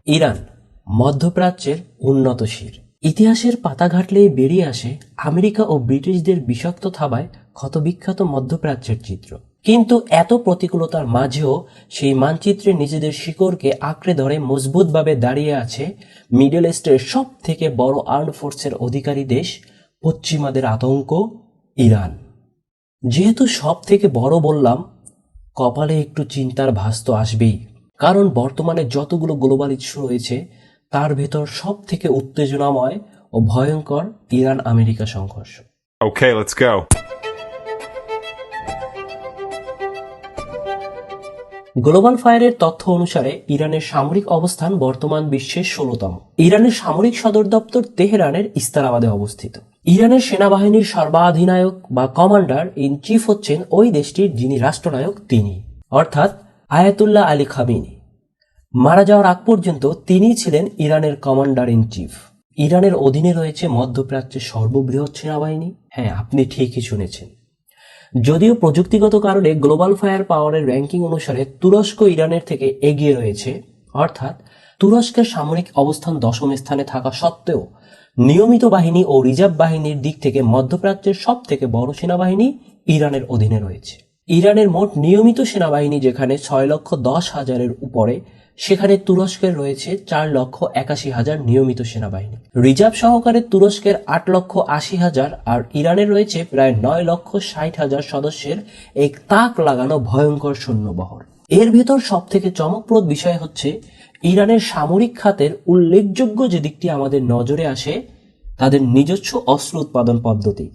Iran মধ্যপ্রাচ্যের উন্নত শির। ইতিহাসের পাতা ঘাটলেই বেরিয়ে আসে আমেরিকা ও ব্রিটিশদের বিষাক্ত থাবায় ক্ষতবিখ্যাত মধ্যপ্রাচ্যের চিত্র। কিন্তু এত প্রতিকূলতার মাঝেও সেই মানচিত্রে নিজেদের শিকড়কে আঁকড়ে ধরে মজবুতভাবে দাঁড়িয়ে আছে মিডল ইস্টের সব থেকে বড় আর্মড ফোর্সের অধিকারী দেশ, পশ্চিমাদের আতঙ্ক ইরান। যেহেতু সব থেকে বড় বললাম, কপালে একটু চিন্তার ভাঁজ তো আসবেই, কারণ বর্তমানে যতগুলো গ্লোবাল ইস্যু রয়েছে তার ভেতর সব থেকে উত্তেজনাময় ও ভয়ঙ্কর ইরান আমেরিকা সংঘর্ষ। Okay, let's go. গ্লোবাল ফায়ারের তথ্য অনুসারে ইরানের সামরিক অবস্থান বর্তমান বিশ্বের 16তম। ইরানের সামরিক সদর দপ্তর তেহরানের ইস্তারাবাদে অবস্থিত। ইরানের সেনাবাহিনীর সর্বাধিনায়ক বা কমান্ডার ইন চিফ হচ্ছেন ওই দেশটির যিনি রাষ্ট্রনায়ক তিনি, অর্থাৎ আয়াতুল্লাহ আলী খামেনি। মারা যাওয়ার আগ পর্যন্ত তিনিই ছিলেন ইরানের কমান্ডার ইন চিফ। ইরানের অধীনে রয়েছে মধ্যপ্রাচ্যের সর্ববৃহৎ সেনাবাহিনী। হ্যাঁ, আপনি ঠিকই শুনেছেন। যদিও প্রযুক্তিগত কারণে গ্লোবাল ফায়ার পাওয়ারের র্যাঙ্কিং অনুসারে তুরস্ক ইরানের থেকে এগিয়ে রয়েছে, অর্থাৎ তুরস্কের সামরিক অবস্থান 10ম স্থানে থাকা সত্ত্বেও নিয়মিত বাহিনী ও রিজার্ভ বাহিনীর দিক থেকে মধ্যপ্রাচ্যের সব থেকে বড় সেনাবাহিনী ইরানের অধীনে রয়েছে। ইরানের মোট নিয়মিত সেনাবাহিনী যেখানে 6,10,000-এর উপরে, সেখানে তুরস্কের রয়েছে 4,81,000 নিয়মিত সেনাবাহিনী। রিজার্ভ সহকারে তুরস্কের 8,80,000 আর ইরানের রয়েছে প্রায় 9,60,000 সদস্যের এক তাক লাগানো ভয়ঙ্কর সৈন্যবহর। এর ভেতর সব থেকে চমকপ্রদ বিষয় হচ্ছে ইরানের সামরিক খাতের উল্লেখযোগ্য যে দিকটি আমাদের নজরে আসে, তাদের নিজস্ব অস্ত্র উৎপাদন পদ্ধতি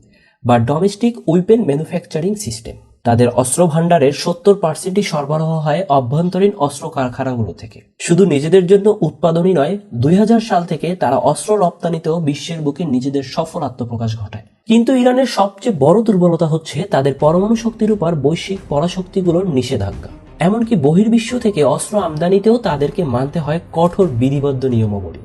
বা ডোমেস্টিক উইপেন ম্যানুফ্যাকচারিং সিস্টেম। তাদের অস্ত্র ভাণ্ডারের 70%ই সরবরাহ হয় অভ্যন্তরীণ অস্ত্র কারখানাগুলো থেকে। শুধু নিজেদের জন্য উৎপাদনই নয়, 2000 সাল থেকে তারা অস্ত্র রপ্তানিতেও বিশ্বের বুকে নিজেদের সফল আত্মপ্রকাশ ঘটায়। কিন্তু ইরানের সবচেয়ে বড় দুর্বলতা হচ্ছে তাদের পরমাণু শক্তির উপর বৈশ্বিক পরাশক্তিগুলোর নিষেধাজ্ঞা। এমনকি বহির্বিশ্ব থেকে অস্ত্র আমদানিতেও তাদেরকে মানতে হয় কঠোর বিধিবদ্ধ নিয়মাবলী।